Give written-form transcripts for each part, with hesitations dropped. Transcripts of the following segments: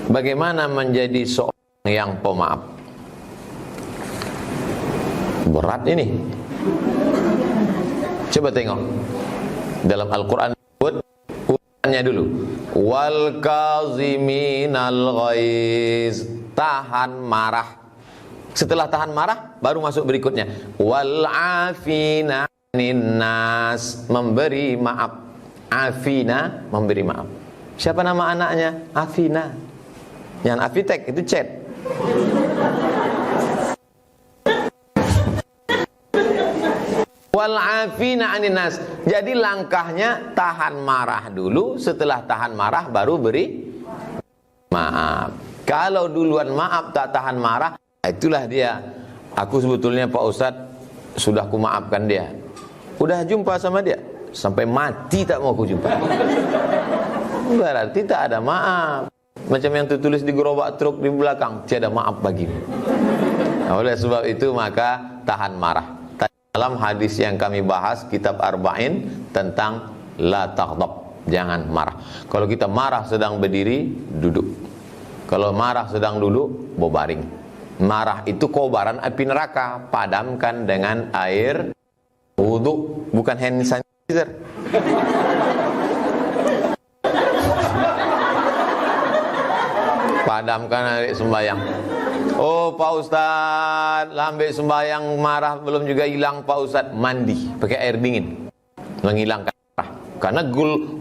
Bagaimana menjadi seorang yang pemaaf? Berat ini. Coba tengok dalam Al-Quran, urutannya dulu. Wal kaziminal ghaiz, tahan marah. Setelah tahan marah, baru masuk berikutnya. Wal afina anin nas, memberi maaf. Afina, memberi maaf. Siapa nama anaknya? Afina. Yang Afitek itu chat. Wal afina anin nas. Jadi langkahnya tahan marah dulu, setelah tahan marah baru beri maaf. Kalau duluan maaf tak tahan marah, itulah dia. Aku sebetulnya Pak Ustadz sudah ku maafkan dia. Udah jumpa sama dia sampai mati tak mau ku jumpa. Berarti tak ada maaf. Macam yang tertulis di gerobak truk di belakang, tiada maaf bagimu. Oleh sebab itu maka tahan marah. Dalam hadis yang kami bahas kitab Arba'in tentang la taghdab, jangan marah. Kalau kita marah sedang berdiri, duduk. Kalau marah sedang duduk, berbaring. Marah itu kobaran api neraka, padamkan dengan air wudu, bukan hand sanitizer. Padamkan air sembahyang. Oh Pak Ustadz, lambe sembahyang marah belum juga hilang Pak Ustadz. Mandi pakai air dingin, menghilangkan marah. Karena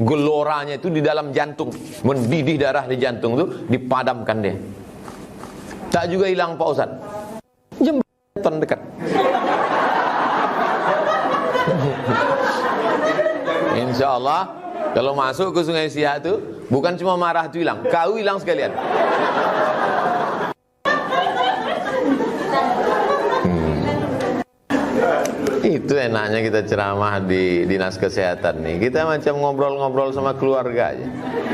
geloranya itu di dalam jantung, mendidih darah di jantung itu, dipadamkan dia. Tak juga hilang Pak Ustadz. Jembatan dekat. Insya Allah kalau masuk ke Sungai Siak itu, bukan cuma marah itu hilang, kau hilang sekalian. Itu enaknya kita ceramah di dinas kesehatan nih. Kita macam ngobrol-ngobrol sama keluarga aja.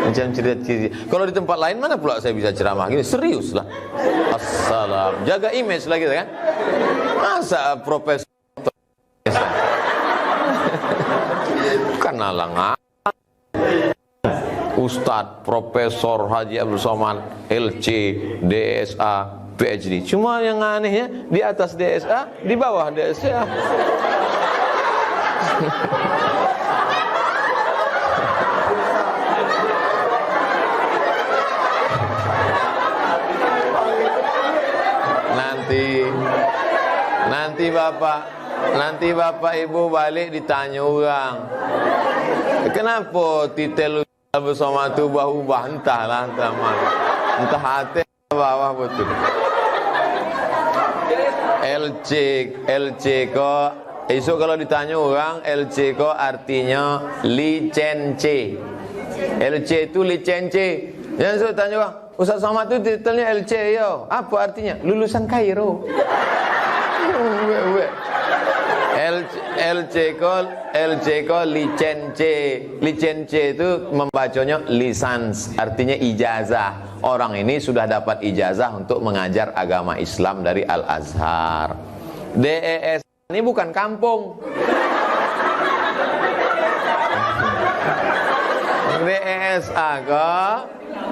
Macam cerita-cerita. Kalau di tempat lain mana pula saya bisa ceramah gini? Serius lah. Assalam. Jaga image lah kita kan. Masa profesor kan alang Ustadz, Profesor Haji Abdul Somad, LC, DSA, PhD. Cuma yang anehnya di atas DSA, di bawah DSA. Nanti bapak ibu balik ditanya orang, kenapa titel bersama tu ubah entahlah, entah hati bawah betul. LC ko esok kalau ditanya orang, LC ko artinya licence. LC itu licence. Jangan suruh tanya orang, Ustaz Somad tu titelnya LC yo. Apa artinya? Lulusan Kairo. LC ko licence. Licence itu membacanya lisans, artinya ijazah. Orang ini sudah dapat ijazah untuk mengajar agama Islam dari Al-Azhar. DES ini bukan kampung. DSA kok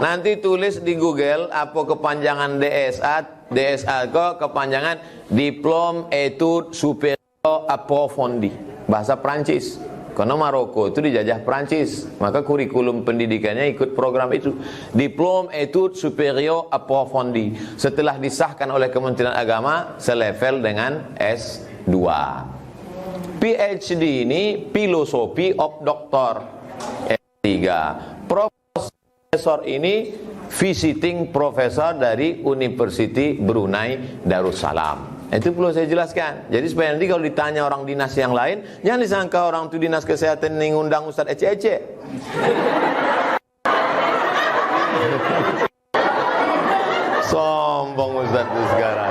nanti tulis di Google apa kepanjangan DSA. DSA kok kepanjangan Diplôme Études Supérieures Approfondies, bahasa Prancis. Karena Maroko itu dijajah Prancis, maka kurikulum pendidikannya ikut program itu. Diplôme Études Supérieures Approfondies. Setelah disahkan oleh Kementerian Agama, selevel dengan S2. PhD ini Philosophy of Doctor. S3. Profesor ini visiting professor dari University Brunei Darussalam. Itu perlu saya jelaskan. Jadi supaya nanti kalau ditanya orang dinas yang lain, jangan disangka orang itu dinas kesehatan ini ngundang Ustaz ece-ece. Sombong Ustaz itu sekarang.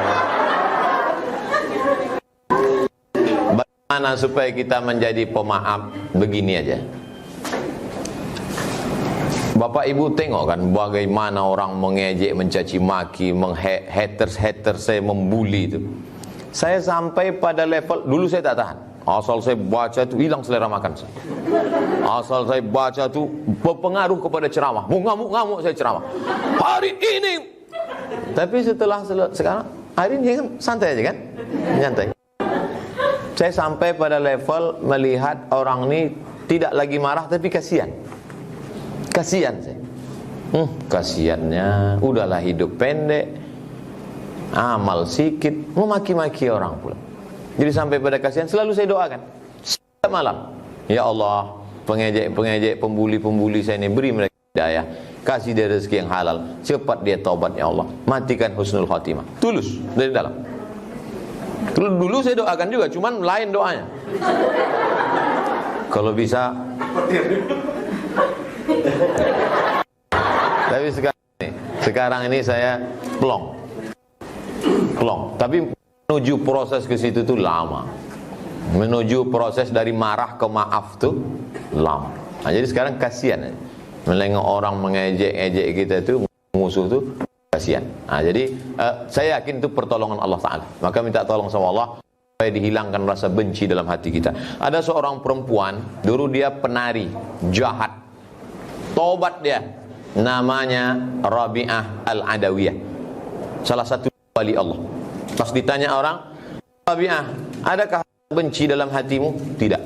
Bagaimana supaya kita menjadi pemaaf? Begini aja. Bapak Ibu tengok kan bagaimana orang mengejek, mencaci maki, haters saya membuli itu. Saya sampai pada level, dulu saya tak tahan. Asal saya baca itu hilang selera makan saya. Asal saya baca itu berpengaruh kepada ceramah. Mau ngamuk-ngamuk saya ceramah. Hari ini. Tapi setelah sekarang, hari ini kan santai aja kan? Nyantai. Saya sampai pada level melihat orang ini tidak lagi marah tapi kasihan. Kasihan saya. Kasihannya, udahlah hidup pendek, amal sikit, memaki-maki orang pula. Jadi sampai pada kasihan selalu saya doakan setiap malam, ya Allah, pengejek-pengejek, pembuli-pembuli saya ini beri mereka hidayah, kasih dia rezeki yang halal, cepat dia taubat ya Allah, matikan husnul khatimah. Tulus dari dalam. Dulu saya doakan juga, cuman lain doanya. Kalau bisa. Tapi sekarang ini saya plong. Tapi menuju proses ke situ tuh lama. Menuju proses dari marah ke maaf tuh lama. Nah, jadi sekarang kasihan. Menengok orang mengejek-ejek kita itu, musuh tuh kasihan. Nah, jadi saya yakin itu pertolongan Allah Ta'ala. Maka minta tolong sama Allah supaya dihilangkan rasa benci dalam hati kita. Ada seorang perempuan, dulu dia penari jahat. Tobat dia. Namanya Rabi'ah Al-Adawiyah, salah satu wali Allah. Pas ditanya orang, Rabi'ah, adakah benci dalam hatimu? Tidak.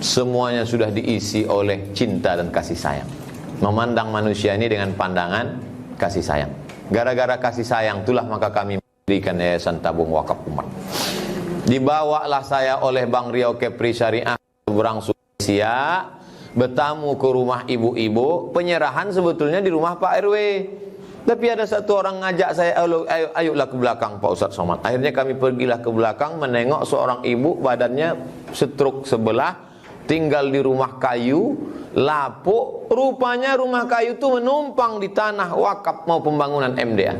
Semuanya sudah diisi oleh cinta dan kasih sayang. Memandang manusia ini dengan pandangan kasih sayang. Gara-gara kasih sayang itulah maka kami mendirikan Yayasan Tabung Wakaf Umat. Dibawalah saya oleh Bang Riau Kepri Syariah seberang Sulawesi, bertamu ke rumah ibu-ibu. Penyerahan sebetulnya di rumah Pak RW, tapi ada satu orang ngajak saya, ayolah ke belakang Pak Ustadz Somad. Akhirnya kami pergilah ke belakang, menengok seorang ibu, badannya stroke sebelah, tinggal di rumah kayu, lapuk. Rupanya rumah kayu itu menumpang di tanah wakaf mau pembangunan MDA.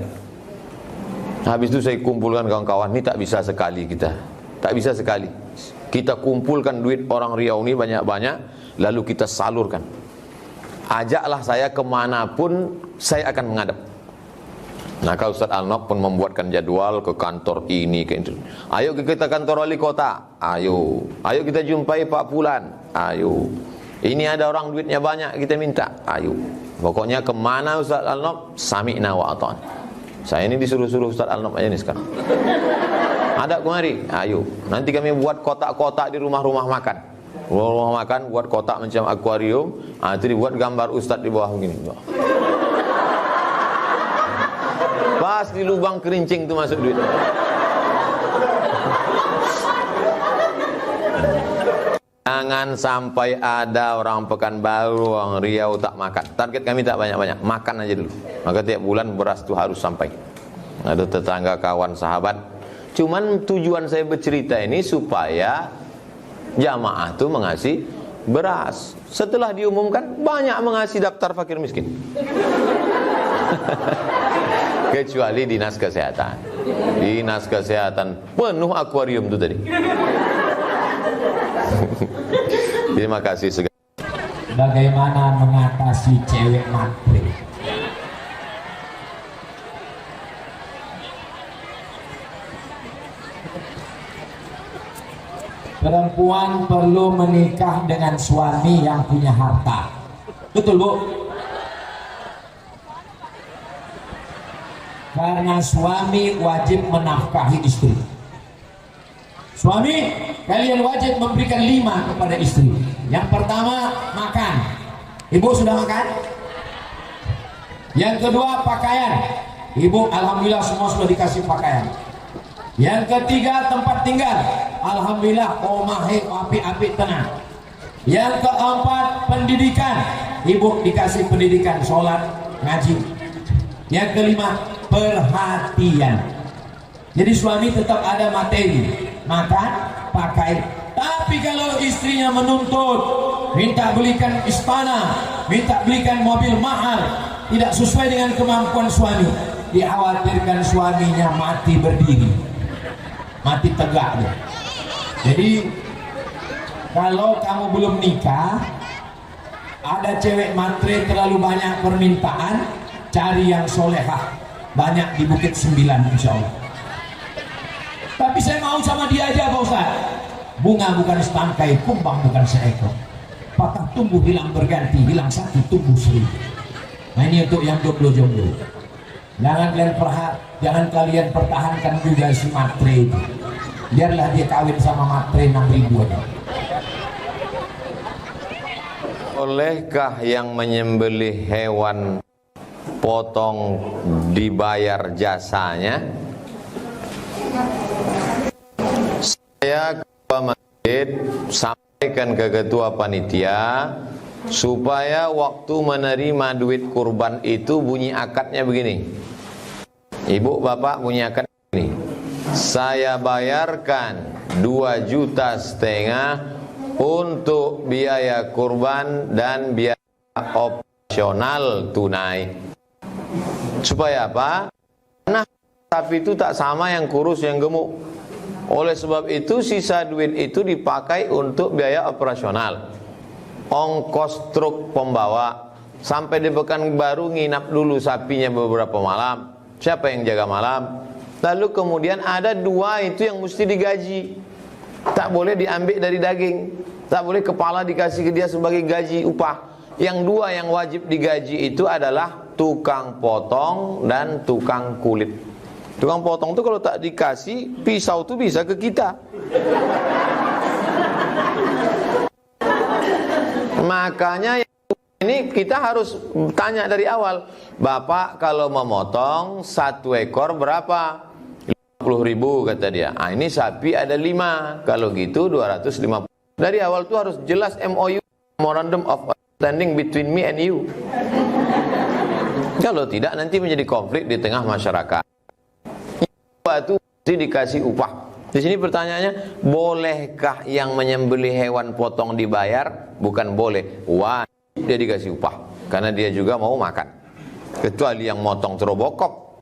Habis itu saya kumpulkan kawan-kawan, ini tak bisa sekali kita, tak bisa sekali kita kumpulkan duit orang Riau ini banyak-banyak, lalu kita salurkan. Ajaklah saya kemanapun saya akan menghadap. Maka Ustadz Al-Nob pun membuatkan jadwal ke kantor ini, ke itu. Ayo kita kantor wali kota. Ayo kita jumpai Pak Fulan. Ayo. Ini ada orang duitnya banyak, kita minta. Ayo. Pokoknya kemana Ustadz Al-Nob, sami'na wa ata'na. Saya ini disuruh-suruh Ustadz Al-Nob aja nih sekarang. Ada kemari. Ayo. Nanti kami buat kotak-kotak di rumah-rumah makan. Rumah makan buat kotak macam akuarium, itu dibuat gambar Ustadz di bawah begini. Pas di lubang kerincing itu masuk duit. Jangan sampai ada orang Pekanbaru, orang Riau tak makan. Target kami tak banyak-banyak, makan aja dulu. Maka tiap bulan beras itu harus sampai. Ada tetangga, kawan, sahabat. Cuman tujuan saya bercerita ini supaya jamaah itu mengasih beras. Setelah diumumkan, banyak mengasih daftar fakir miskin. Kecuali dinas kesehatan. Dinas kesehatan penuh akuarium itu tadi. Terima kasih segala. Bagaimana mengatasi cewek matre? Perempuan perlu menikah dengan suami yang punya harta. Betul, Bu? Karena suami wajib menafkahi istri. Suami, kalian wajib memberikan 5 kepada istri. Yang pertama, makan. Ibu sudah makan? Yang kedua, pakaian. Ibu, alhamdulillah semua sudah dikasih pakaian. Yang ketiga, tempat tinggal. Alhamdulillah, omahe api-api tenang. Yang keempat, pendidikan. Ibu dikasih pendidikan, sholat, ngaji. Yang kelima, perhatian. Jadi suami tetap ada materi, makan, pakai. Tapi kalau istrinya menuntut, minta belikan istana, minta belikan mobil mahal, tidak sesuai dengan kemampuan suami, dikhawatirkan suaminya mati berdiri, mati tegak dia. Jadi kalau kamu belum nikah, ada cewek matre terlalu banyak permintaan, cari yang solehah, banyak di Bukit 9 insya Allah. Tapi saya mau sama dia aja Pak Ustaz. Bunga bukan setangkai, kumbang bukan seekor. Patah tumbuh hilang berganti, hilang satu tumbuh seribu. Nah ini untuk yang jomblo-jomblo. Jangan kalian pertahankan juga si matre itu. Biarlah dia kawin sama matre 6.000 aja. Bolehkah yang menyembelih hewan potong dibayar jasanya? Saya ketua masjid sampaikan ke ketua panitia supaya waktu menerima duit kurban itu bunyi akadnya begini. Ibu bapak bunyi akad ini. Saya bayarkan 2,5 juta untuk biaya kurban dan biaya operasional tunai. Supaya apa? Karena sapi itu tak sama yang kurus yang gemuk. Oleh sebab itu sisa duit itu dipakai untuk biaya operasional, ongkos truk pembawa, sampai di Pekanbaru nginap dulu sapinya beberapa malam. Siapa yang jaga malam? Lalu kemudian ada 2 itu yang mesti digaji. Tak boleh diambil dari daging, tak boleh kepala dikasih ke dia sebagai gaji upah. Yang 2 yang wajib digaji itu adalah tukang potong dan tukang kulit. Tukang potong itu kalau tak dikasih pisau itu bisa ke kita. Makanya ini kita harus tanya dari awal. Bapak kalau memotong 1 ekor berapa? 50.000 kata dia. Ah ini sapi ada 5. Kalau gitu 250. Dari awal tuh harus jelas MOU, Memorandum of Understanding between me and you. Kalau tidak nanti menjadi konflik di tengah masyarakat. Itu mesti dikasih upah. Di sini pertanyaannya, bolehkah yang menyembelih hewan potong dibayar? Bukan boleh, wajib dia dikasih upah, karena dia juga mau makan. Kecuali yang motong terobokop.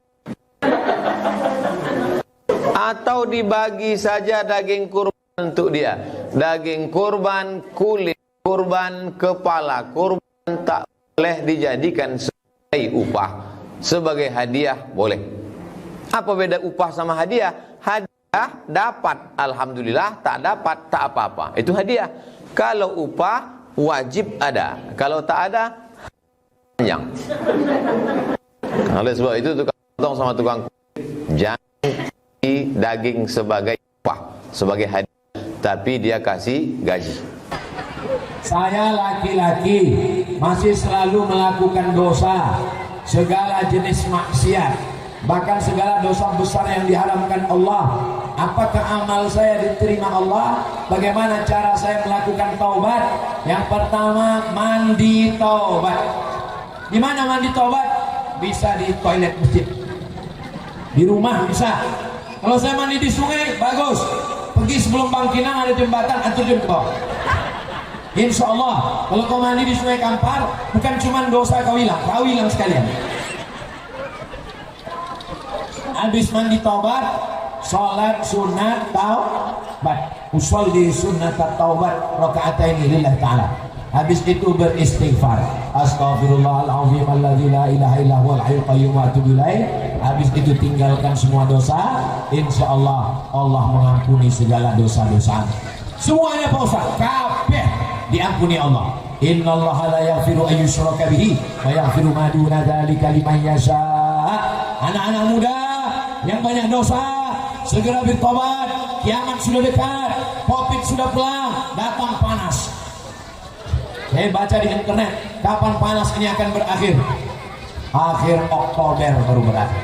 Atau dibagi saja daging kurban untuk dia. Daging kurban, kulit kurban, kepala kurban tak boleh dijadikan sebagai upah. Sebagai hadiah boleh. Apa beda upah sama hadiah? Hadiah dapat, alhamdulillah, tak dapat, tak apa-apa. Itu hadiah. Kalau upah wajib ada. Kalau tak ada, panjang. Oleh sebab itu tukang potong sama tukang kulit jangan daging sebagai upah, sebagai hadiah, tapi dia kasih gaji. Saya laki-laki masih selalu melakukan dosa, segala jenis maksiat, bahkan segala dosa besar yang diharamkan Allah. Apakah amal saya diterima Allah? Bagaimana cara saya melakukan taubat? Yang pertama, mandi taubat. Di mana mandi taubat? Bisa di toilet masjid, di rumah bisa. Kalau saya mandi di sungai, bagus. Pergi sebelum Bangkinang ada jembatan, antur ke bawah. Insya Allah, kalau kau mandi di Sungai Kampar, bukan cuma dosa kau hilang sekalian. Habis mandi taubat, sholat sunat taubat, usolli sunat taubat rakaataini lillahi ta'ala. Habis itu beristighfar, astaghfirullahaladzim alladzi la ilaha illa huwal hayyul qayyum wa atubu ilaih. Habis itu tinggalkan semua dosa, insya Allah Allah mengampuni segala dosa-dosa. Semuanya Pak Ustaz, kabeh diampuni Allah. Innallaha la yaghfiru an yushraka bihi wa yaghfiru ma duna dzalika liman yasha. Anak-anak muda yang banyak dosa, segera bertobat. Kiamat sudah dekat, Covid sudah pulang, datang panas. Saya baca di internet, kapan panas ini akan berakhir? Akhir Oktober baru berakhir.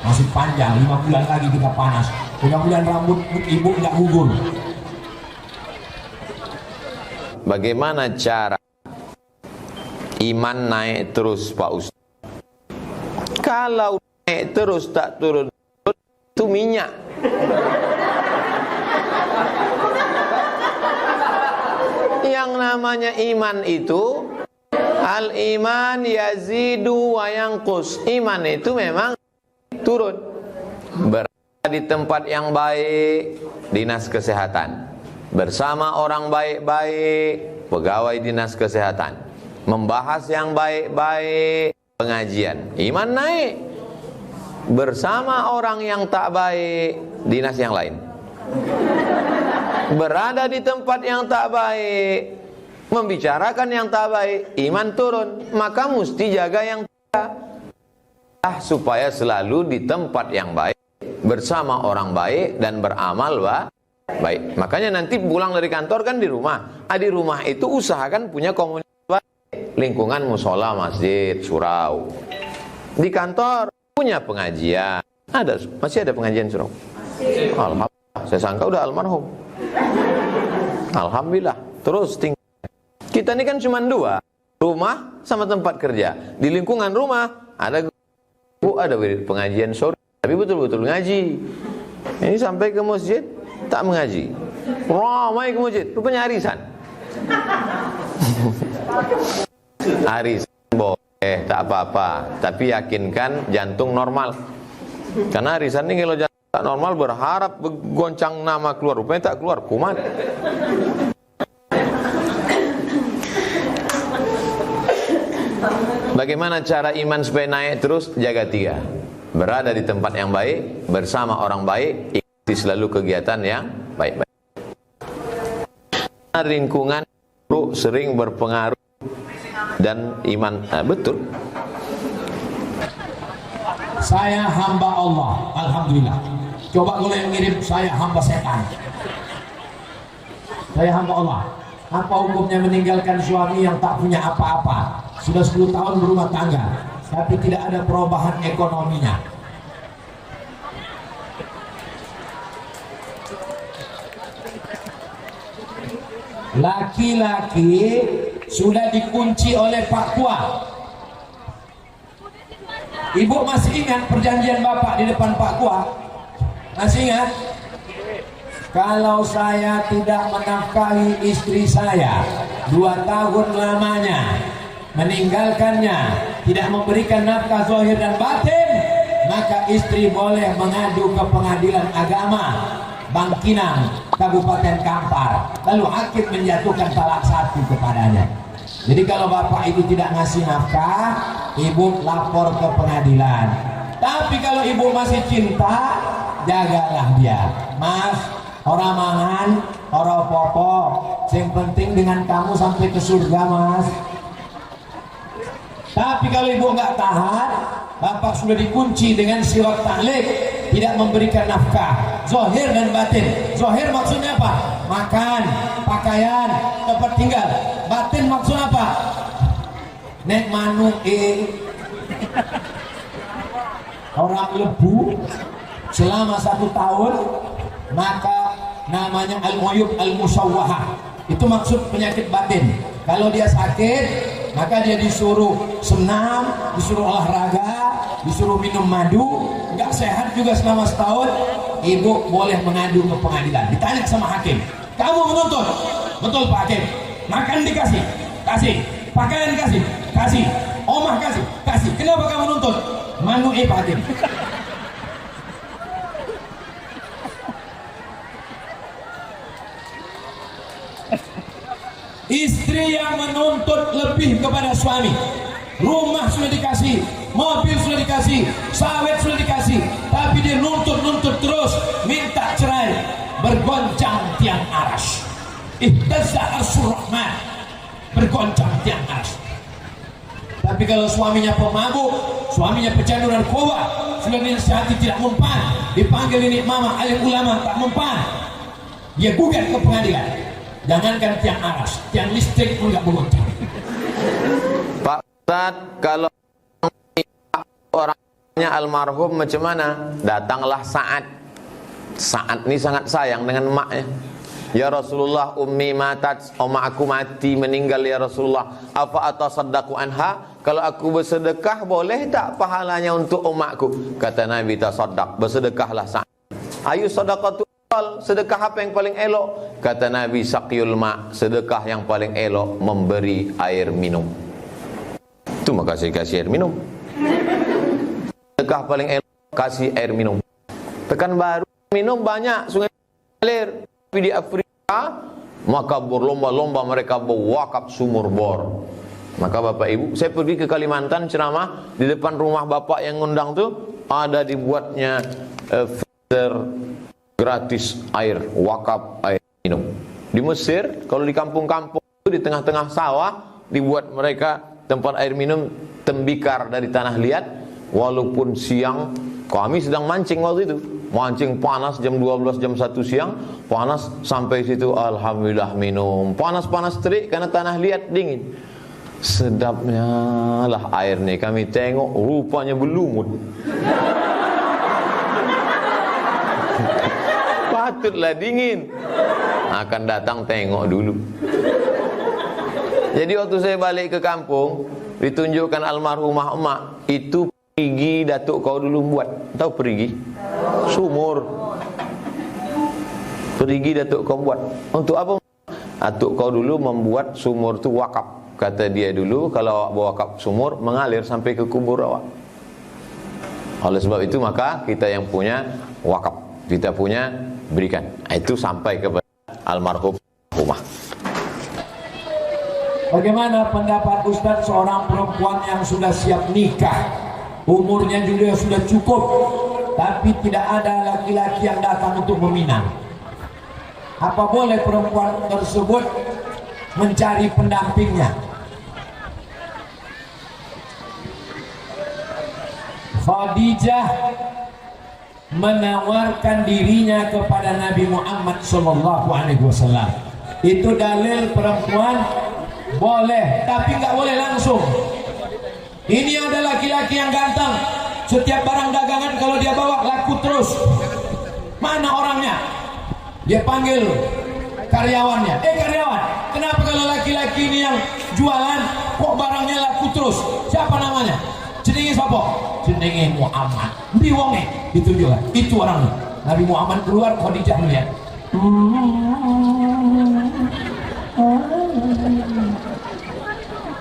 Masih panjang, 5 bulan lagi kita panas. Mudah-mudahan rambut ibu nggak gugur. Bagaimana cara iman naik terus Pak Ustaz? Kalau naik terus tak turun, itu minyak. Yang namanya iman itu al-iman yazidu wa yanqus. Iman itu memang turun. Berada di tempat yang baik, dinas kesehatan. Bersama orang baik-baik, pegawai dinas kesehatan. Membahas yang baik-baik, pengajian. Iman naik. Bersama orang yang tak baik, dinas yang lain. berada di tempat yang tak baik, membicarakan yang tak baik, iman turun. Maka mesti jaga yang tak, supaya selalu di tempat yang baik, bersama orang baik dan beramal baik. Makanya nanti pulang dari kantor kan di rumah. Di rumah itu usahakan punya komunitas baik, lingkungan musola, masjid, surau. Di kantor punya pengajian. Masih ada pengajian surau? Alhamdulillah. Saya sangka udah almarhum. Alhamdulillah. Terus tinggal. Kita ini kan cuma dua, rumah sama tempat kerja. Di lingkungan rumah ada pengajian sore, tapi betul-betul ngaji. Ini sampai ke masjid tak mengaji. Ramai ke masjid, rupanya arisan. Arisan boleh, tak apa-apa, tapi yakinkan jantung normal. Karena arisan ini kalau jantung tak normal berharap goncang nama keluar, rupanya tak keluar, kumat. Bagaimana cara iman supaya naik terus? Jaga 3. Berada di tempat yang baik, bersama orang baik, ikuti selalu kegiatan yang baik-baik. Lingkungan sering berpengaruh dan iman betul. Saya hamba Allah, alhamdulillah. Coba boleh ngirim saya hamba setan. Saya hamba Allah. Apa hukumnya meninggalkan suami yang tak punya apa-apa? Sudah 10 tahun berumah tangga, tapi tidak ada perubahan ekonominya. Laki-laki sudah dikunci oleh Pak Tua. Ibu masih ingat perjanjian Bapak di depan Pak Tua? Masih ingat? Kalau saya tidak menafkahi istri saya 2 tahun lamanya, meninggalkannya, tidak memberikan nafkah zahir dan batin, maka istri boleh mengadu ke pengadilan agama Bangkinang, Kabupaten Kampar. Lalu hakim menjatuhkan talak 1 kepadanya. Jadi kalau bapak itu tidak ngasih nafkah, ibu lapor ke pengadilan. Tapi kalau ibu masih cinta, jagalah dia. Mas, orang mangan, orang popo, yang penting dengan kamu sampai ke surga, mas. Tapi kalau ibu nggak tahan, bapak sudah dikunci dengan siwak taklik, tidak memberikan nafkah zahir dan batin. Zahir maksudnya apa? Makan, pakaian, tempat tinggal. Batin maksudnya apa? Nek manuk orang lebu selama 1 tahun, maka namanya al-muyub al-musawwahah. Itu maksud penyakit batin. Kalau dia sakit, maka dia disuruh senam, disuruh olahraga, disuruh minum madu. Nggak sehat juga selama setahun, ibu boleh mengadu ke pengadilan. Ditanya sama hakim, kamu menuntut? Betul Pak Hakim. Makan dikasih, kasih. Pakaian dikasih, kasih. Omah kasih, kasih. Kenapa kamu nuntut? Manu Pak Hakim. Istri yang menuntut lebih kepada suami, rumah sudah dikasih, mobil sudah dikasih, sawit sudah dikasih, tapi dia nuntut terus, minta cerai, bergoncang tiang aras. Ihtazza arsyur rahman, bergoncang tiang aras. Tapi kalau suaminya pemabuk, suaminya pecandu narkoba, sudah dinasihati tidak mempan, dipanggil ini mama alim ulama tak mempan, dia gugat ke pengadilan. Jangankan tiang aras, tiang listrik pun nggak bergoncang. Pak Ustadz, kalau orangnya almarhum macam mana? Datanglah Sa'ad. Sa'ad ini sangat sayang dengan emaknya. Ya Rasulullah, ummi matat, oma aku mati, meninggal ya Rasulullah. Apa atasaddaqu anha? Kalau aku bersedekah boleh tak pahalanya untuk umatku? Kata Nabi, tasaddaq, bersedekahlah Sa'ad. Ayu sadaqatu, sedekah apa yang paling elok? Kata Nabi, saqyul ma, sedekah yang paling elok memberi air minum. Itu maka kasih air minum. Sedekah paling elok kasih air minum. Pekanbaru minum banyak sungai alir. Tapi di Afrika maka berlomba-lomba mereka berwakaf sumur bor. Maka Bapak Ibu, saya pergi ke Kalimantan ceramah, di depan rumah Bapak yang ngundang tuh ada dibuatnya filter gratis air, wakaf air minum. Di Mesir, kalau di kampung-kampung itu di tengah-tengah sawah dibuat mereka tempat air minum tembikar dari tanah liat. Walaupun siang, kami sedang mancing waktu itu, mancing panas jam 12, jam 1 siang, panas sampai situ, alhamdulillah minum, panas-panas terik karena tanah liat dingin. Sedapnya lah air nih, kami tengok rupanya berlumut. Patutlah dingin. Akan datang tengok dulu. Jadi waktu saya balik ke kampung, ditunjukkan almarhumah emak, itu perigi datuk kau dulu buat. Tahu perigi? Sumur. Perigi datuk kau buat. Untuk apa? Datuk kau dulu membuat sumur tu wakaf. Kata dia dulu, kalau awak bawa wakaf sumur, mengalir sampai ke kubur awak. Oleh sebab itu maka kita yang punya wakaf, kita punya berikan. Itu sampai kepada almarhum rumah. Bagaimana pendapat Ustaz seorang perempuan yang sudah siap nikah, umurnya juga sudah cukup, tapi tidak ada laki-laki yang datang untuk meminang? Apa boleh perempuan tersebut mencari pendampingnya? Khadijah menawarkan dirinya kepada Nabi Muhammad SAW. Itu dalil perempuan boleh, tapi nggak boleh langsung. Ini ada laki-laki yang ganteng, setiap barang dagangan kalau dia bawa laku terus. Mana orangnya? Dia panggil karyawannya. Karyawan, kenapa kalau laki-laki ini yang jualan kok barangnya laku terus? Siapa namanya? Jenenge siapa? Jenenge Muhammad. Ndi wonge? Ditunjukkan. Itu orangnya. Nabi Muhammad keluar, Khadijah melihat.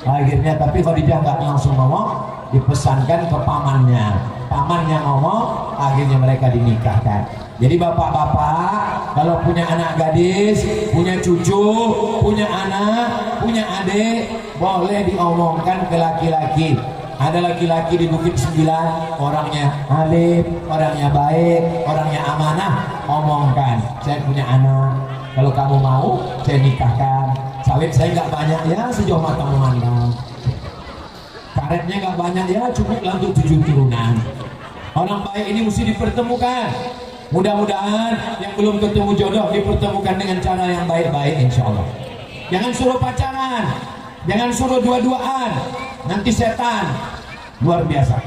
Akhirnya tapi Khadijah nggak langsung ngomong, dipesankan ke pamannya. Pamannya ngomong, akhirnya mereka dinikahkan. Jadi bapak-bapak kalau punya anak gadis, punya cucu, punya anak, punya adik, boleh diomongkan ke laki-laki. Ada laki-laki di Bukit 9, orangnya alim, orangnya baik, orangnya amanah, omongkan, saya punya anak, kalau kamu mau saya nikahkan. Sawit saya nggak banyak ya, sejauh mata memandang. Karetnya nggak banyak ya, cukup untuk 7 turunan. Orang baik ini mesti dipertemukan. Mudah-mudahan yang belum ketemu jodoh dipertemukan dengan cara yang baik-baik, insya Allah. Jangan suruh pacaran, jangan suruh dua-duaan, nanti setan. Luar biasa.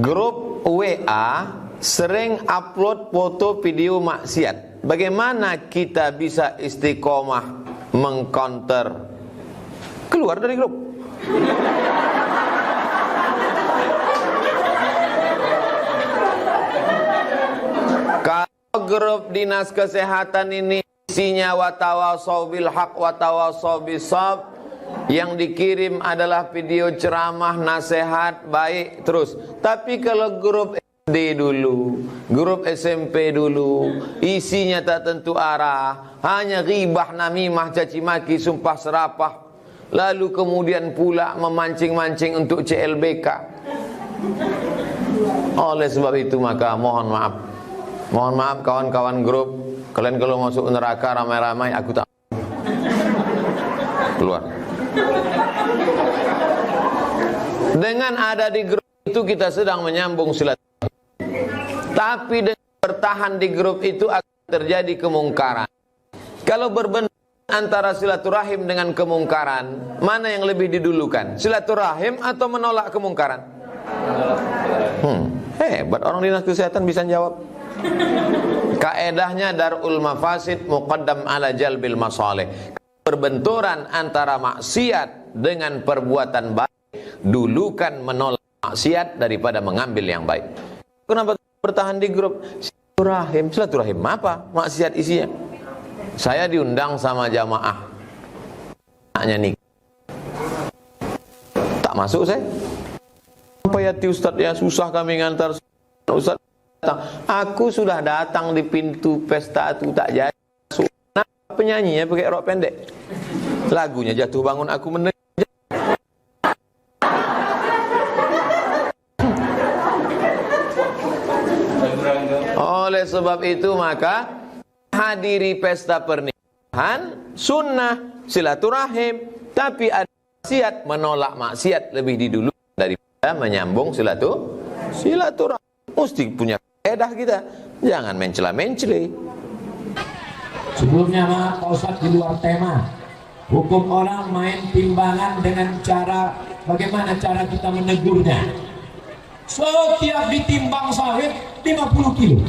Grup WA sering upload foto video maksiat. Bagaimana kita bisa istiqomah mengcounter? Keluar dari grup. Kalau grup dinas kesehatan ini isinya watawasau bil haq watawasau bisab, yang dikirim adalah video ceramah, nasihat, baik terus. Tapi kalau grup SD dulu, grup SMP dulu, isinya tak tentu arah, hanya ghibah, namimah, caci maki, sumpah serapah, lalu kemudian pula memancing-mancing untuk CLBK. Oleh sebab itu maka mohon maaf kawan-kawan grup, kalian kalau masuk neraka ramai-ramai, aku tak keluar. Dengan ada di grup itu kita sedang menyambung silaturahim. Tapi dengan bertahan di grup itu akan terjadi kemungkaran. Kalau berbenturan antara silaturahim dengan kemungkaran, mana yang lebih didulukan? Silaturahim atau menolak kemungkaran? Hebat orang dinas kesehatan bisa jawab. Kaedahnya darul mafasid muqaddam ala jalbil masalih. Perbenturan antara maksiat dengan perbuatan baik, dulukan menolak maksiat daripada mengambil yang baik. Kenapa bertahan di grup? Silaturahim apa? Maksiat isinya. Saya diundang sama jamaah, anaknya nikah, tak masuk saya. Apa ya Ustaz, ya susah kami ngantar Ustaz datang. Aku sudah datang di pintu pesta itu tak jadi masuk. Nah, penyanyinya pakai rok pendek, lagunya jatuh bangun aku mendengar. Oleh sebab itu maka hadiri pesta pernikahan sunnah silaturahim, tapi ada maksiat, menolak maksiat lebih didulu daripada menyambung silaturahim. Mesti punya kaidah kita, jangan mencela-mencela. Sebelumnya maaf Pak Ustadz, di luar tema. Hukum orang main timbangan dengan cara, bagaimana cara kita menegurnya. Setiap ditimbang sawit 50 kilo,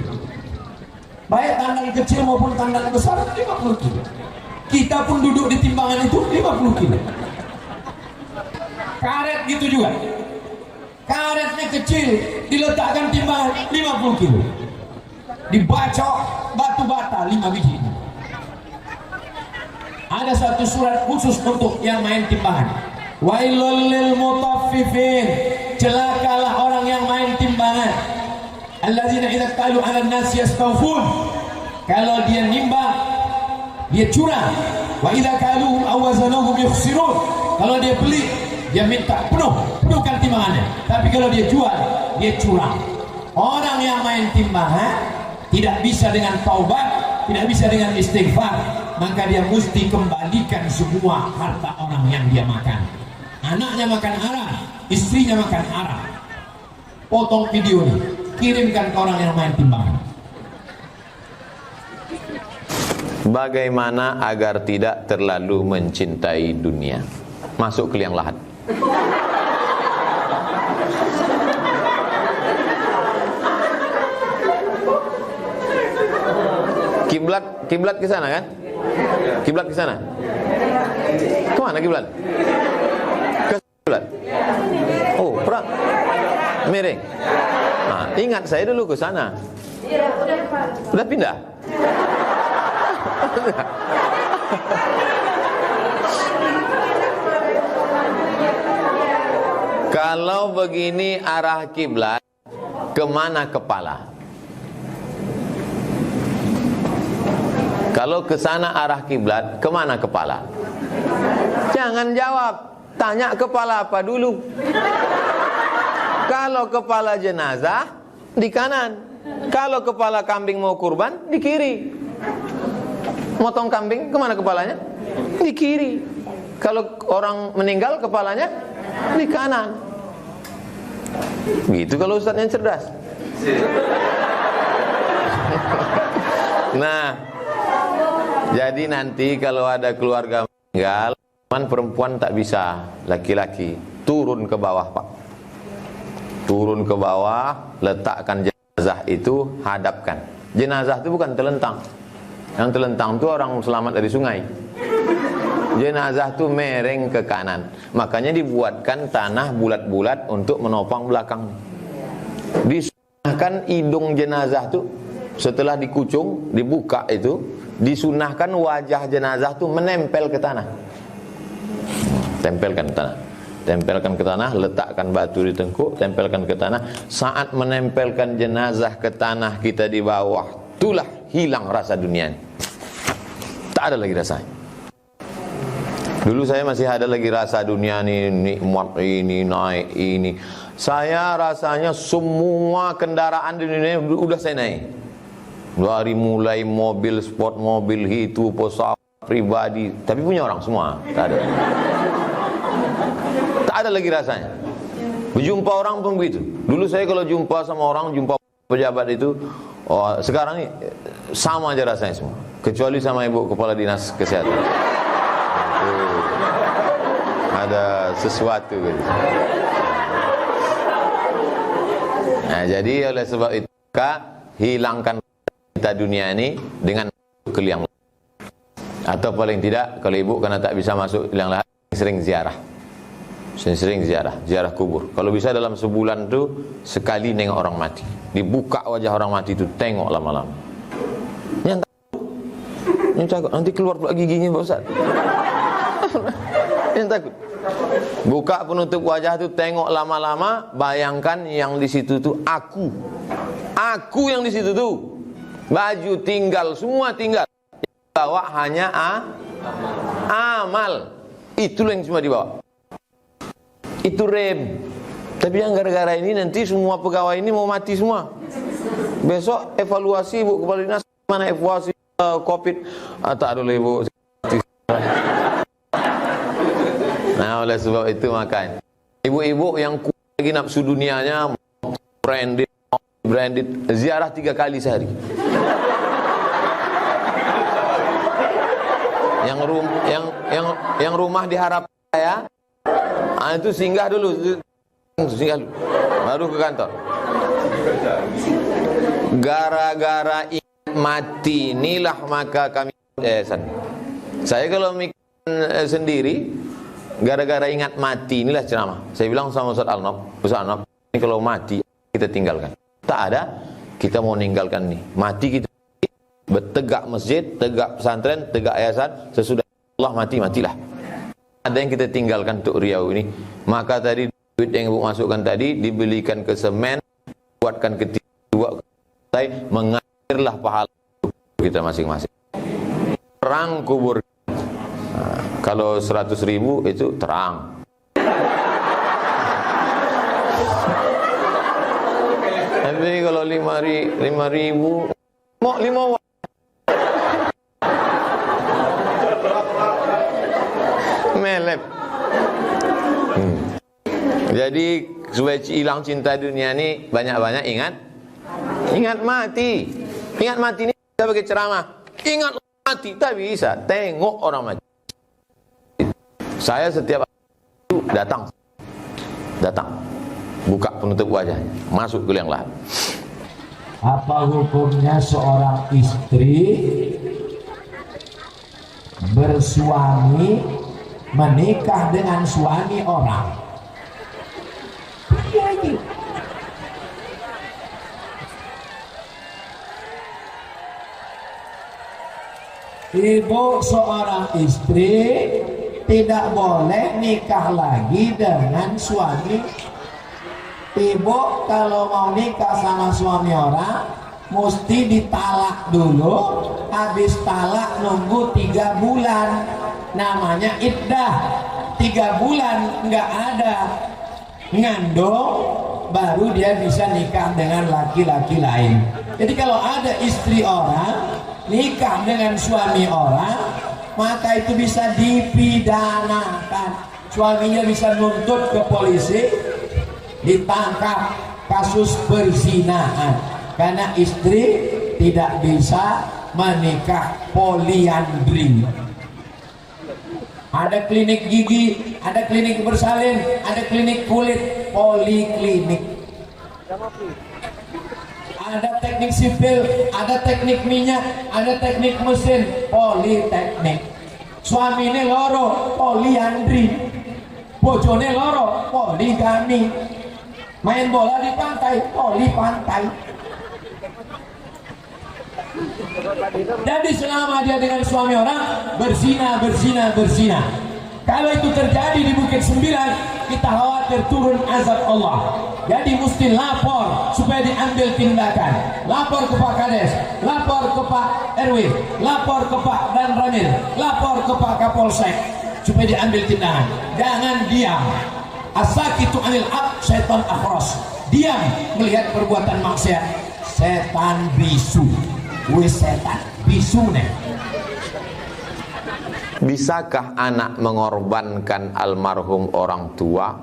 baik tandang kecil maupun tandang besar 50 kilo. Kita pun duduk di timbangan itu 50 kilo. Karet gitu juga, karetnya kecil, diletakkan timbangan 50 kilo, dibacok batu bata 5 biji. Ada satu surat khusus untuk yang main timbangan. Wailul lil mutaffifin, celakalah orang yang main timbangan. Alladzina idza qalu 'alan nasi yastawfun, kalau dia nimbang dia curang. Wa idza qalu aw wazanuhum yukhsirun, kalau dia beli dia minta penuhkan timbangannya, tapi kalau dia jual dia curang. Orang yang main timbangan tidak bisa dengan taubat, tidak bisa dengan istighfar, maka dia mesti kembalikan semua harta orang yang dia makan. Anaknya makan haram, istrinya makan haram. Potong video ini, kirimkan ke orang yang main timbangan. Bagaimana agar tidak terlalu mencintai dunia? Masuk ke liang lahat. Kiblat ke sana kan? Kiblat ke sana. Kemana kiblat? Ke kiblat. Oh, perang. Miring. Nah, ingat saya dulu ke sana. Udah pindah. Kalau begini arah kiblat, kemana kepala? Kalau ke sana arah kiblat, kemana kepala? Jangan jawab, tanya kepala apa dulu. Kalau kepala jenazah, di kanan. Kalau kepala kambing mau kurban, di kiri. Motong kambing, kemana kepalanya? Di kiri. Kalau orang meninggal, kepalanya di kanan. Gitu kalau ustadznya cerdas. Nah, jadi nanti kalau ada keluarga meninggal, perempuan tak bisa, laki-laki turun ke bawah, Pak. Turun ke bawah, letakkan jenazah itu, hadapkan. Jenazah itu bukan telentang. Yang telentang itu orang selamat dari sungai. Jenazah itu mereng ke kanan. Makanya dibuatkan tanah bulat-bulat untuk menopang belakang. Disunahkan hidung jenazah itu setelah dikucung, dibuka itu, disunahkan wajah jenazah itu menempel ke tanah. Tempelkan ke tanah. Tempelkan ke tanah, letakkan batu di tengkuk, tempelkan ke tanah. Saat menempelkan jenazah ke tanah kita di bawah, itulah hilang rasa dunia. Tak ada lagi rasanya. Dulu saya masih ada lagi rasa dunia ini, nikmat ini, naik ini. Saya rasanya semua kendaraan di dunia udah saya naik. Dari mulai mobil sport, mobil itu, pesawat pribadi, tapi punya orang semua, tak ada. Tak ada lagi rasanya. Berjumpa orang pun begitu. Dulu saya kalau jumpa sama orang, jumpa pejabat itu, oh, sekarang ini sama aja rasanya semua. Kecuali sama ibu kepala dinas kesehatan. Ada sesuatu gitu. Nah, jadi oleh sebab itu hilangkan kita dunia ini dengan ke liang lahat. Atau paling tidak kalau ibu karena tak bisa masuk liang lahat, sering ziarah. Sering ziarah kubur. Kalau bisa dalam sebulan tu sekali nengok orang mati. Dibuka wajah orang mati itu, tengok lama-lama. Yang takut nanti keluar pula giginya Pak Ustaz. Yang takut. Buka penutup wajah itu, tengok lama-lama, bayangkan yang di situ tuh aku. Aku yang di situ tuh. Baju tinggal, semua tinggal. Yang dibawa hanya amal. Itulah yang cuma dibawa. Itu rem. Tapi yang gara-gara ini nanti semua pegawai ini mau mati semua. Besok evaluasi Bu Kepala Dinas, mana evaluasi Covid. Tak dulu ibu. Nah, oleh sebab itu makan. Ibu-ibu yang lagi nafsu dunianya branded ziarah 3 kali sehari. Yang rumah diharap saya, itu singgah dulu, baru ke kantor. Gara-gara ingat mati inilah maka kami yayasan. Saya kalau mikir sendiri, gara-gara ingat mati inilah ceramah. Saya bilang sama Ustaz Arnab, ini kalau mati kita tinggalkan. Tak ada, kita mau meninggalkan nih. Mati kita bertegak masjid, tegak pesantren, tegak yayasan, sesudah Allah matilah. Ada yang kita tinggalkan untuk Riau ini. Maka tadi duit yang ibu masukkan tadi dibelikan ke semen, buatkan ke dua selesai, mengalirlah pahala kita masing-masing. Terang kubur. Nah, kalau 100.000 itu terang. Tapi kalau 5.000 mau 5 melep. Jadi supaya hilang cinta dunia ini, banyak-banyak ingat mati. Ingat mati ini sebagai ceramah. Ingat mati, tak bisa tengok orang mati. Saya setiap itu datang, buka penutup wajahnya, masuk ke liang lahat. Apa hukumnya seorang istri bersuami menikah dengan suami orang? Ibu seorang istri tidak boleh nikah lagi dengan suami. Ibu kalau mau nikah sama suami orang mesti ditalak dulu. Habis talak nunggu 3 bulan, namanya iddah. 3 bulan nggak ada ngandung, baru dia bisa nikah dengan laki-laki lain. Jadi kalau ada istri orang nikah dengan suami orang, maka itu bisa dipidanakan. Suaminya bisa nuntut ke polisi, ditangkap kasus perzinahan, karena istri tidak bisa menikah poliandri. Ada klinik gigi, ada klinik bersalin, ada klinik kulit, poliklinik. Ada teknik sipil, ada teknik minyak, ada teknik mesin, politeknik. Suamine loro, poliandri. Bojone loro, poligami. Main bola di pantai, polipantai. Jadi selama dia dengan suami orang berzina. Kalau itu terjadi di Bukit 9, kita khawatir turun azab Allah. Jadi mesti lapor supaya diambil tindakan. Lapor ke Pak Kades, lapor ke Pak RW, lapor ke Pak Dan Ramil, lapor ke Pak Kapolsek supaya diambil tindakan. Jangan diam. As-sakitu anil ab syaitan akhros. Diam melihat perbuatan maksiat, setan bisu. Wis setan bisu nih. Bisakah anak mengorbankan almarhum orang tua?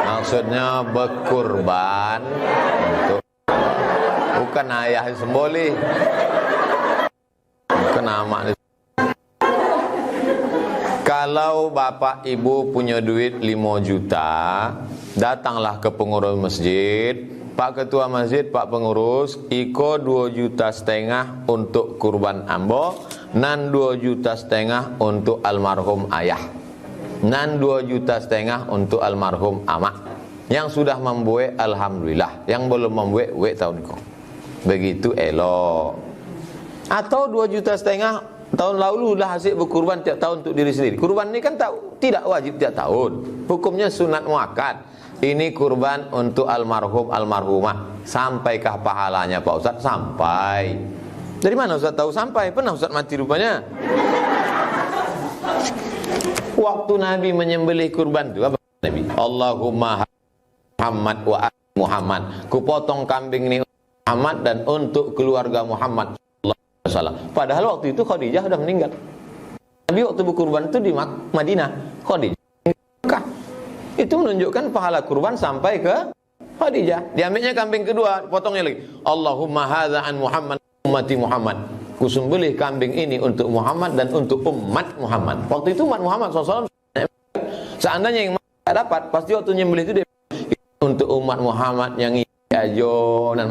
Maksudnya berkurban untuk, bukan ayah semboli, bukan amak. Kalau bapak ibu punya duit 5 juta, datanglah ke pengurus masjid. Pak ketua masjid, pak pengurus, iko 2,5 juta untuk kurban ambo, nan 2,5 juta untuk almarhum ayah, nan 2,5 juta untuk almarhum amak. Yang sudah membuat alhamdulillah, yang belum membuat wek tahun ko. Begitu elok. Atau 2,5 juta tahun lalu dah hasil berkurban tiap tahun untuk diri sendiri. Kurban ini kan tidak wajib tiap tahun. Hukumnya sunat muakkad. Ini kurban untuk almarhum almarhumah. Sampaikah pahalanya Pak Ustaz? Sampai. Dari mana Ustaz tahu sampai? Pernah Ustaz mati rupanya. Waktu Nabi menyembelih kurban itu apa Nabi? Allahumma Muhammad wa Muhammad. Kupotong kambing ini Muhammad dan untuk keluarga Muhammad sallallahu alaihi wasallam. Padahal waktu itu Khadijah sudah meninggal. Nabi waktu berkurban itu di Madinah, Khadijah Mekah. Itu menunjukkan pahala kurban sampai ke Khadijah. Diambilnya kambing kedua, potongnya lagi. Allahumma hadza an Muhammad ummati Muhammad. Kusembelih kambing ini untuk Muhammad dan untuk umat Muhammad. Waktu itu umat Muhammad SAW seandainya yang tidak dapat, pasti waktu nyembelih itu dia untuk umat Muhammad yang ajo dan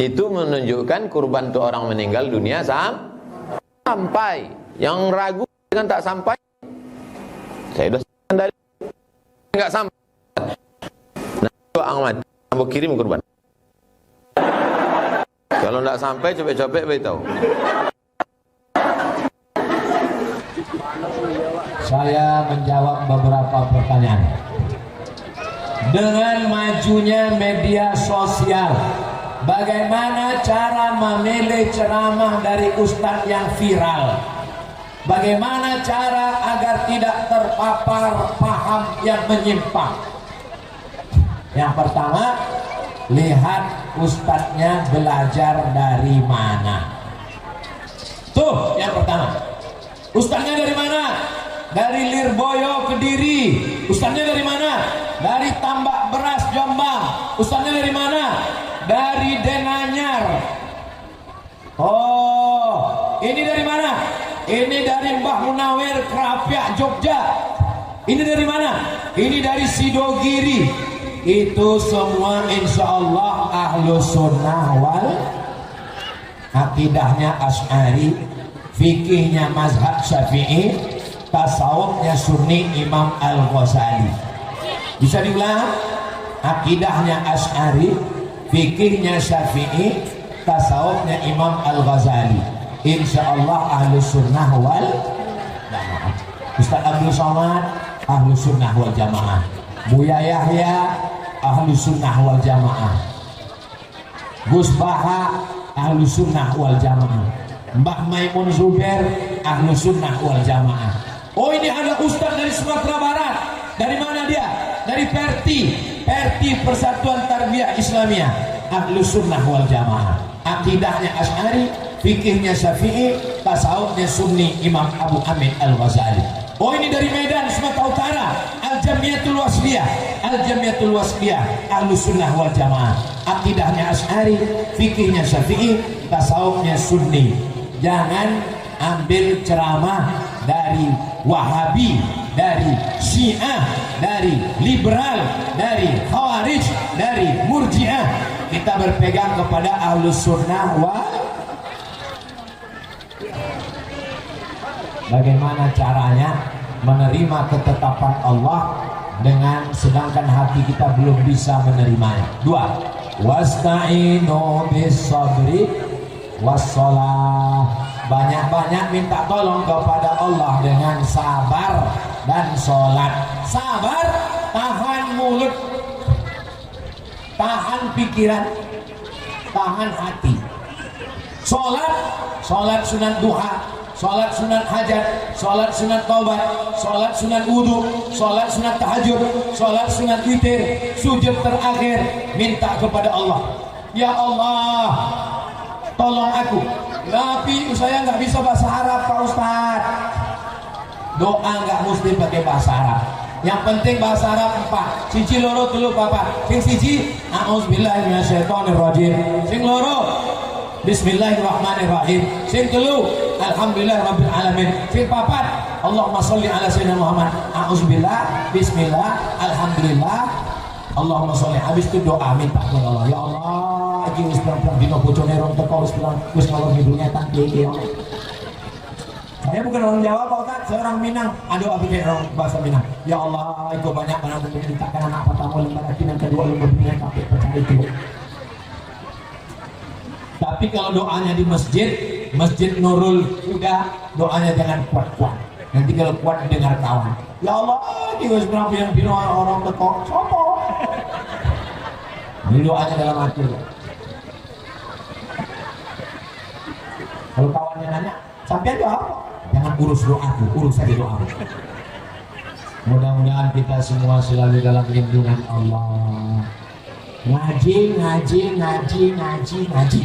itu menunjukkan kurban untuk orang meninggal dunia sampai. Yang ragu dengan tak sampai, saya sudah dari enggak sampai. Nah, Ahmad mau kirim kurban. Kalau enggak sampai, copek-copek beritahu. Saya menjawab beberapa pertanyaan. Dengan majunya media sosial, bagaimana cara memilih ceramah dari ustadz yang viral? Bagaimana cara agar tidak terpapar paham yang menyimpang? Yang pertama, lihat ustadznya belajar dari mana. Tuh, yang pertama. Ustadznya dari mana? Dari Lirboyo Kediri. Ustadznya dari mana? Dari Tambak Beras Jombang. Ustadznya dari mana? Dari Denanyar. Oh, ini dari mana? Ini dari Mbah Munawir Krapyak Jogja. Ini dari mana? Ini dari Sidogiri. Itu semua insya Allah Ahlus Sunnah wal akidahnya Asy'ari, fikihnya mazhab Syafi'i, tasawufnya Sunni Imam Al-Ghazali. Bisa diulang? Akidahnya Asy'ari, fikihnya Syafi'i, tasawufnya Imam Al-Ghazali. Insya Allah Ahlus Sunnah wal Jamaah. Ustaz Abdul Somad Ahlus Sunnah wal Jamaah. Buya Yahya Ahlus Sunnah wal Jamaah. Gus Baha Ahlus Sunnah wal Jamaah. Mbak Maimun Zubair Ahlus Sunnah wal Jamaah. Oh, ini ada ustaz dari Sumatera Barat. Dari mana dia? Dari Perti Persatuan Tarbiyah Islamiyah. Ahlus Sunnah wal Jamaah. Akidahnya Asy'ari, fikihnya Syafi'i, tasawufnya Sunni Imam Abu Hamid Al-Ghazali. Oh, ini dari Medan Sumatera Utara, Al-Jamiyatul Wasliyah, Ahlus Sunnah wal Jamaah. Akidahnya Asy'ari, fikihnya Syafi'i, tasawufnya Sunni. Jangan ambil ceramah dari Wahabi, dari Syiah, dari liberal, dari Khawarij, dari Murji'ah. Kita berpegang kepada Ahlus Sunnah wal. Bagaimana caranya menerima ketetapan Allah dengan sedangkan hati kita belum bisa menerimanya? 2. Wasta'inu bis-sabri was-shalah. Banyak-banyak minta tolong kepada Allah dengan sabar dan sholat. Sabar, tahan mulut, tahan pikiran, tahan hati. Sholat sunat duha, sholat sunat hajat, sholat sunat taubat, sholat sunat wudu, sholat sunat tahajud, sholat sunat witir, sujud terakhir, minta kepada Allah, ya Allah tolong aku. Tapi saya nggak bisa bahasa Arab Pak Ustadz. Doa nggak mesti pakai bahasa Arab. Yang penting bahasa Arab 4. Siji loro telu papat. Sing siji a'udzubillahi minasyaitonirrajim. Sing loro bismillahirrahmanirrahim. Sing telu alhamdulillahirabbil alamin. Sing papat Allahumma sholli ala sayyidina Muhammad. A'udzubillah, bismillah, alhamdulillah, Allahumma sholli. Habis itu doa minta kepada Allah. Ya Allah, iki wis pirang-pirang dina bojone rong teko wis ngalor ngidulnya tak iki. Saya bukan orang Jawa Pak Ustaz, saya orang Minang. Aduh, aku kayak orang bahasa Minang. Ya Allah, itu banyak orang menceritakan anak pertama lembar yang kedua lembar yang sampai percaya itu. Tapi kalau doanya di masjid Nurul Huda, doanya jangan kuat-kuat. Nanti kalau kuat dengar kawan. Ya Allah, ini harus berapa yang bino orang tekok, sopo. Ini doanya dalam hati. Kalau kawannya nanya, sampai doa apa? Jangan urus doaku, urus saja doa. Mudah-mudahan kita semua selalu dalam lindungan Allah. Ngaji, ngaji, ngaji, ngaji, ngaji.